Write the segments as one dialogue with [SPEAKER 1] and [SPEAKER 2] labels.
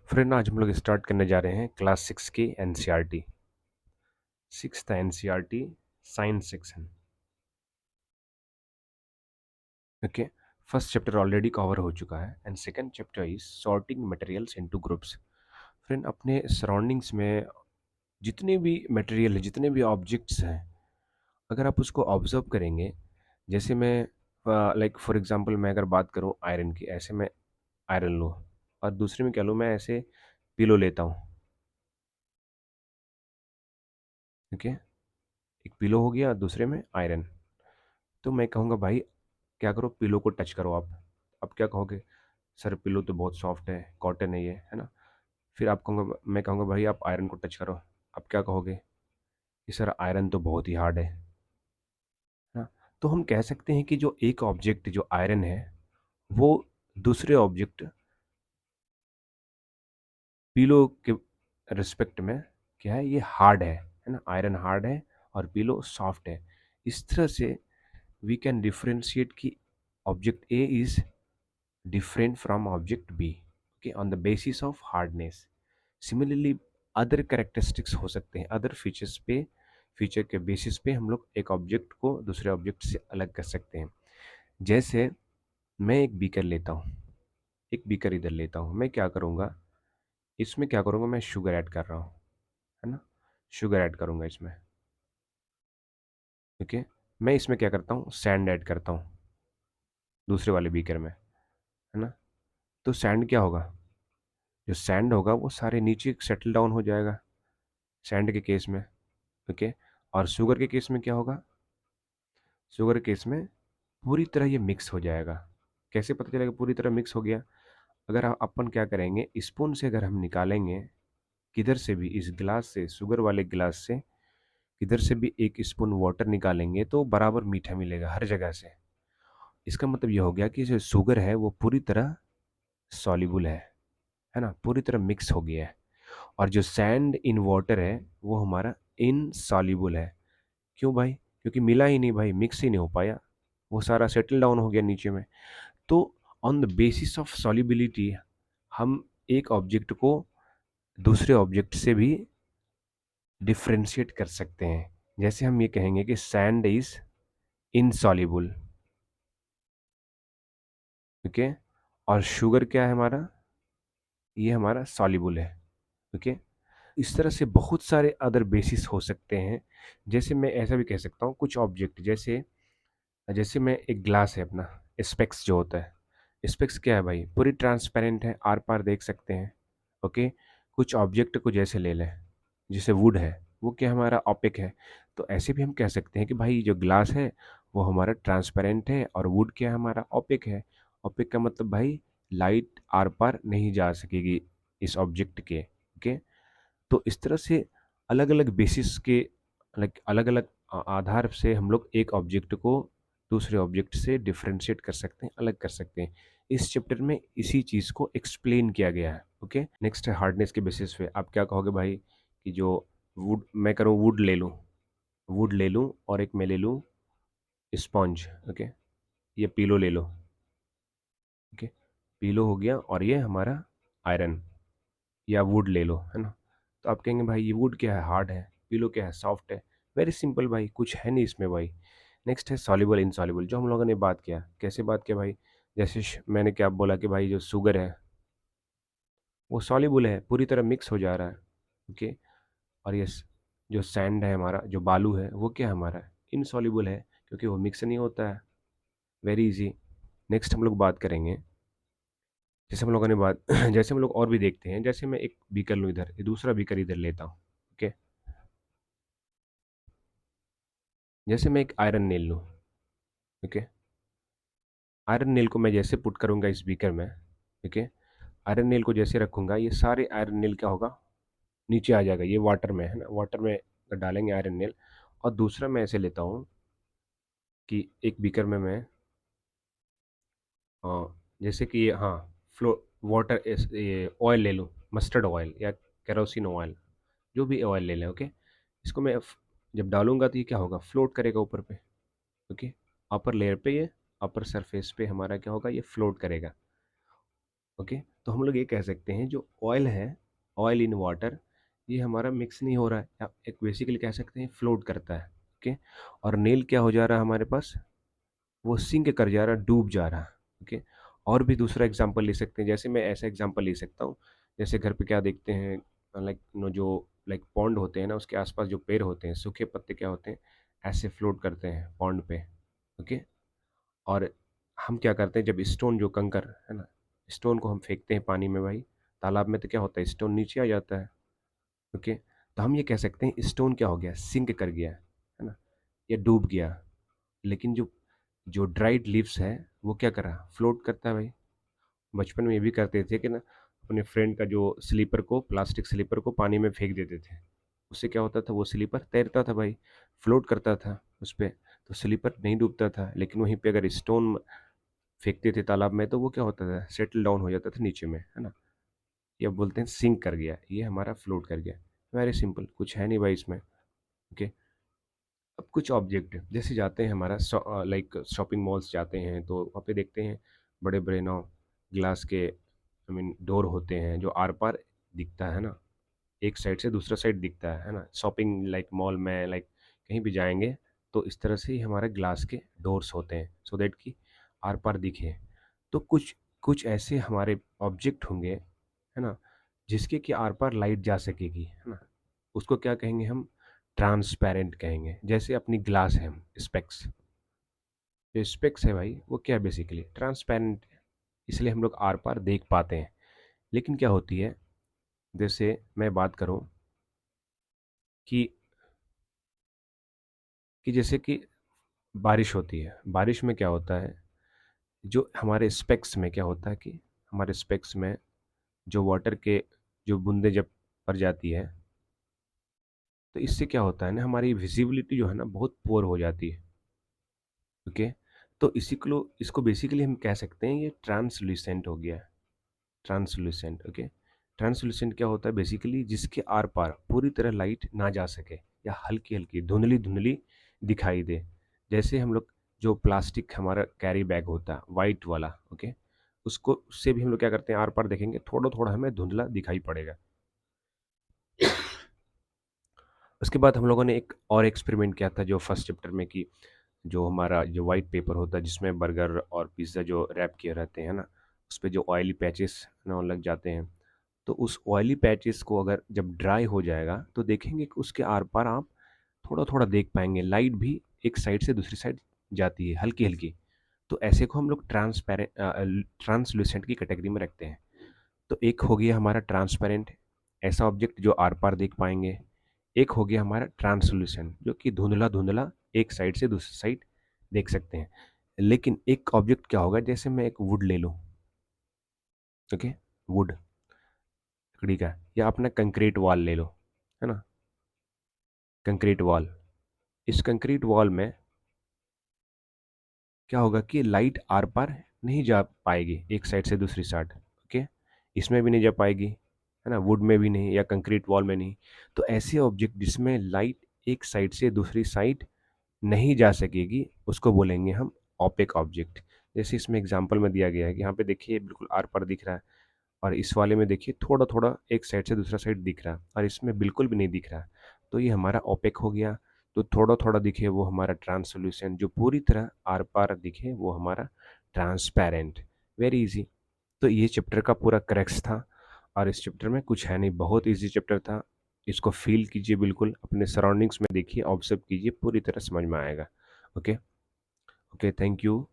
[SPEAKER 1] Friend आज हम लोग स्टार्ट करने जा रहे हैं क्लास 6 की NCERT. Sixth NCERT science section. Okay. First chapter already cover हो चुका है and second chapter is sorting materials into groups. Friend अपने सराउंडिंग्स में जितने भी मटेरियल है, जितने भी ऑब्जेक्ट्स हैं, अगर आप उसको ऑब्जर्व करेंगे, जैसे मैं लाइक फॉर एग्जांपल मैं अगर बात करूं आयरन की, ऐसे मैं आयरन लूँ और दूसरे में क्या लूँ, मैं ऐसे पिलो लेता हूँ। ओके। एक पिलो हो गया, दूसरे में आयरन। तो मैं कहूँगा भाई क्या करो, पिलो को टच करो आप। अब क्या कहोगे, सर पिलो तो बहुत सॉफ्ट है, कॉटन है ये, है ना। फिर आप कहूँगा, मैं कहूँगा भाई आप आयरन को टच करो। अब क्या कहोगे कि सर आयरन तो बहुत ही हार्ड है ना। तो हम कह सकते हैं कि जो एक ऑब्जेक्ट जो आयरन है, वो दूसरे ऑब्जेक्ट पिलो के रिस्पेक्ट में क्या है, ये हार्ड है ना। आयरन हार्ड है और पिलो सॉफ्ट है। इस तरह से वी कैन डिफ्रेंशिएट कि object A is different from object B, okay, on the basis of hardness. Similarly, other characteristics हो सकते हैं, अदर फीचर्स पे, फीचर के बेसिस पे हम लोग एक ऑब्जेक्ट को दूसरे ऑब्जेक्ट से अलग कर सकते हैं। जैसे मैं एक बीकर लेता हूँ, एक बीकर इधर लेता हूँ, मैं क्या करूँगा, इसमें क्या करूँगा, मैं शुगर ऐड कर रहा हूँ, है ना। शुगर ऐड करूँगा इसमें। ओके। मैं इसमें क्या करता हूँ, सैंड ऐड करता हूँ दूसरे वाले बीकर में, है ना। तो सैंड क्या होगा, जो सैंड होगा वो सारे नीचे सेटल डाउन हो जाएगा सैंड के केस में। ओके। और शुगर के केस में क्या होगा, शुगर के केस में पूरी तरह ये मिक्स हो जाएगा। कैसे पता चलेगा पूरी तरह मिक्स हो गया, अगर अपन क्या करेंगे, स्पून से अगर हम निकालेंगे किधर से भी, इस गिलास से, शुगर वाले गिलास से किधर से भी एक स्पून वाटर निकालेंगे तो बराबर मीठा मिलेगा हर जगह से। इसका मतलब ये हो गया कि जो शुगर है वो पूरी तरह सॉल्युबल है ना, पूरी तरह मिक्स हो गया है। और जो सैंड इन वाटर है वो हमारा इनसॉल्युबल है। क्यों भाई, क्योंकि मिला ही नहीं भाई, मिक्स ही नहीं हो पाया, वो सारा सेटल डाउन हो गया नीचे में। तो on the basis of solubility हम एक ऑब्जेक्ट को दूसरे ऑब्जेक्ट से भी डिफ्रेंशिएट कर सकते हैं। जैसे हम ये कहेंगे कि सैंड इज इनसॉल्युबल। ओके। और शुगर क्या है हमारा, ये हमारा सॉल्युबल है। ओके। इस तरह से बहुत सारे अदर बेसिस हो सकते हैं। जैसे मैं ऐसा भी कह सकता हूँ, कुछ ऑब्जेक्ट जैसे, जैसे मैं एक ग्लास है अपना, स्पेक्स जो होता है, स्पेक्स क्या है भाई, पूरी ट्रांसपेरेंट है, आर पार देख सकते हैं। ओके। कुछ ऑब्जेक्ट को जैसे ले लें, जैसे वुड है, वो क्या हमारा ऑपिक है। तो ऐसे भी हम कह सकते हैं कि भाई जो ग्लास है वो हमारा ट्रांसपेरेंट है और वुड क्या है हमारा ऑपिक है। ऑपिक का मतलब भाई लाइट आर पार नहीं जा सकेगी इस ऑब्जेक्ट के। ओके। तो इस तरह से अलग अलग बेसिस के, अलग अलग आधार से हम लोग एक ऑब्जेक्ट को दूसरे ऑब्जेक्ट से डिफरेंशिएट कर सकते हैं, अलग कर सकते हैं। इस चैप्टर में इसी चीज़ को एक्सप्लेन किया गया है। ओके। नेक्स्ट है हार्डनेस के बेसिस पे आप क्या कहोगे भाई, कि जो वुड, मैं करूँ वुड ले लूँ, वुड ले लूँ और एक मैं ले लूँ स्पॉन्ज। ओके। ये पीलो ले लो। ओके। पीलो हो गया और ये हमारा आयरन या वुड ले लो, है ना। तो आप कहेंगे भाई ये वुड क्या है, हार्ड है, पिलो क्या है, सॉफ्ट है। वेरी सिंपल भाई, कुछ है नहीं इसमें भाई। नेक्स्ट है सॉल्युबल इनसॉल्युबल, जो हम लोगों ने बात किया, कैसे बात किया भाई, जैसे मैंने क्या बोला कि भाई जो शुगर है वो सॉल्युबल है, पूरी तरह मिक्स हो जा रहा है। ओके। और ये जो सैंड है हमारा, जो बालू है, वो क्या है हमारा, इनसॉल्युबल है, क्योंकि वो मिक्स नहीं होता है। Very easy. नेक्स्ट हम लोग बात करेंगे, जैसे हम लोगों ने बात जैसे हम लोग और भी देखते हैं, जैसे मैं एक बीकर लूँ इधर, दूसरा बीकर इधर लेता हूँ। ओके। जैसे मैं एक आयरन नेल लूँ। ओके। आयरन नेल को मैं जैसे पुट करूँगा इस बीकर में। ओके। आयरन नेल को जैसे रखूँगा, ये सारे आयरन नेल क्या होगा, नीचे आ जाएगा, ये वाटर में है ना, वाटर में डालेंगे आयरन नेल। और दूसरा मैं ऐसे लेता हूँ कि एक बीकर में मैं जैसे कि ये, हाँ, फ्लो वाटर, ये ऑयल ले लूँ, मस्टर्ड ऑयल या केरोसिन ऑयल, जो भी ऑयल ले लें। ओके। इसको मैं जब डालूंगा तो ये क्या होगा, फ्लोट करेगा ऊपर पे। ओके। अपर लेयर पे, ये अपर सरफेस पे हमारा क्या होगा, ये फ्लोट करेगा। ओके, तो हम लोग ये कह सकते हैं जो ऑयल है, ऑयल इन वाटर, ये हमारा मिक्स नहीं हो रहा है, या एक बेसिकली कह सकते हैं फ्लोट करता है। ओके, और नेल क्या हो जा रहा है हमारे पास, वो सिंक कर जा रहा है, डूब जा रहा है। ओके, और भी दूसरा एग्जांपल ले सकते हैं, जैसे मैं ऐसा एग्जांपल ले सकता हूँ, जैसे घर पे क्या देखते हैं, लाइक नो जो लाइक पॉन्ड होते हैं ना, उसके आसपास जो पेड़ होते हैं, सूखे पत्ते क्या होते हैं, ऐसे फ्लोट करते हैं पॉन्ड पे। ओके, और हम क्या करते हैं, जब स्टोन जो कंकर है ना, स्टोन को हम फेंकते हैं पानी में भाई, तालाब में, तो क्या होता है, स्टोन नीचे आ जाता है। ओके, तो हम ये कह सकते हैं स्टोन क्या हो गया, सिंक कर गया है ना, या डूब गया। लेकिन जो जो ड्राइड लीव्स है, वो क्या कर रहा, फ्लोट करता है भाई। बचपन में ये भी करते थे कि ना, अपने फ्रेंड का जो स्लीपर को, प्लास्टिक स्लीपर को पानी में फेंक देते थे, उससे क्या होता था, वो स्लीपर तैरता था भाई, फ्लोट करता था उस पे, तो स्लीपर नहीं डूबता था। लेकिन वहीं पे अगर स्टोन फेंकते थे तालाब में, तो वो क्या होता था, सेटल डाउन हो जाता था नीचे में, है ना। ये बोलते हैं सिंक कर गया, ये हमारा फ्लोट कर गया। वेरी सिंपल, कुछ है नहीं भाई इसमें। ओके, अब कुछ ऑब्जेक्ट जैसे जाते हैं हमारा लाइक शॉपिंग मॉल्स जाते हैं, तो वहाँ पे देखते हैं बड़े बड़े नाव ग्लास के, आई मीन डोर होते हैं, जो आर पार दिखता है ना, एक साइड से दूसरा साइड दिखता है ना, शॉपिंग लाइक मॉल में, लाइक कहीं भी जाएंगे, तो इस तरह से ही हमारे ग्लास के डोर्स होते हैं, सो दैट कि आर पार दिखे। तो कुछ कुछ ऐसे हमारे ऑब्जेक्ट होंगे, है ना, जिसके कि आर पार लाइट जा सकेगी, है ना, उसको क्या कहेंगे हम, ट्रांसपेरेंट कहेंगे। जैसे अपनी ग्लास है, स्पेक्स, जो स्पेक्स है भाई, वो क्या बेसिकली ट्रांसपेरेंट है, इसलिए हम लोग आर पार देख पाते हैं। लेकिन क्या होती है, जैसे मैं बात करूं कि जैसे कि बारिश होती है, बारिश में क्या होता है, जो हमारे स्पेक्स में क्या होता है कि हमारे स्पेक्स में जो वाटर के जो बूंदे जब पड़ जाती है, तो इससे क्या होता है ना, हमारी विजिबिलिटी जो है ना बहुत पुअर हो जाती है। ओके, तो इसी को इसको बेसिकली हम कह सकते हैं ये ट्रांसल्यूसेंट हो गया, ट्रांसल्यूसेंट। ओके, ट्रांसल्यूसेंट क्या होता है बेसिकली, जिसके आर पार पूरी तरह लाइट ना जा सके, या हल्की हल्की धुंधली धुंधली दिखाई दे। जैसे हम लोग जो प्लास्टिक हमारा कैरी बैग होता है वाइट वाला, ओके, उसको उससे भी हम लोग क्या करते हैं, आर पार देखेंगे थोड़ा थोड़ा हमें धुंधला दिखाई पड़ेगा। उसके बाद हम लोगों ने एक और एक्सपेरिमेंट किया था जो फर्स्ट चैप्टर में, कि जो हमारा जो वाइट पेपर होता है, जिसमें बर्गर और पिज़्ज़ा जो रैप किए रहते हैं ना, उस पे जो ऑयली पैचेस ना लग जाते हैं, तो उस ऑयली पैचेस को अगर जब ड्राई हो जाएगा, तो देखेंगे कि उसके आर पार आप थोड़ा थोड़ा देख पाएंगे, लाइट भी एक साइड से दूसरी साइड जाती है हल्की हल्की। तो ऐसे को हम लोग ट्रांसलूसेंट की कैटेगरी में रखते हैं। तो एक हो गया हमारा ट्रांसपेरेंट, ऐसा ऑब्जेक्ट जो आर पार देख पाएंगे। एक हो गया हमारा ट्रांसलूसेंट, जो कि धुंधला धुंधला एक साइड से दूसरी साइड देख सकते हैं। लेकिन एक ऑब्जेक्ट क्या होगा, जैसे मैं एक वुड ले लूँ, ओके, वुड, लकड़ी का, या अपना कंक्रीट वॉल ले लो, है ना, कंक्रीट वॉल, इस कंक्रीट वॉल में क्या होगा कि लाइट आर पार नहीं जा पाएगी एक साइड से दूसरी साइड। ओके, इसमें भी नहीं जा पाएगी, है ना, वुड में भी नहीं, या कंक्रीट वॉल में नहीं। तो ऐसे ऑब्जेक्ट जिसमें लाइट एक साइड से दूसरी साइड नहीं जा सकेगी, उसको बोलेंगे हम ऑपेक ऑब्जेक्ट। जैसे इसमें एग्जांपल में दिया गया है कि यहाँ पे देखिए बिल्कुल आर पार दिख रहा है, और इस वाले में देखिए थोड़ा थोड़ा एक साइड से दूसरा साइड दिख रहा है, और इसमें बिल्कुल भी नहीं दिख रहा। तो ये हमारा ओपेक हो गया। तो थोड़ा थोड़ा दिखे वो हमारा ट्रांसोल्यूशन, जो पूरी तरह आर पार दिखे वो हमारा ट्रांसपेरेंट। Very easy. तो ये चैप्टर का पूरा क्रैक्स था, और इस चैप्टर में कुछ है नहीं, बहुत इजी चैप्टर था। इसको फील कीजिए, बिल्कुल अपने सराउंडिंग्स में देखिए, ऑब्जर्व कीजिए, पूरी तरह समझ में आएगा। Okay, okay, thank you.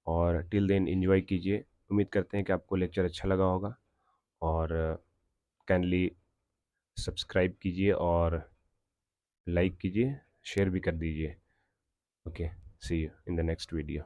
[SPEAKER 1] और टिल देन एंजॉय कीजिए। उम्मीद करते हैं कि आपको लेक्चर अच्छा लगा होगा, और काइंडली सब्सक्राइब कीजिए, और लाइक कीजिए, शेयर भी कर दीजिए। Okay, see you in the next video.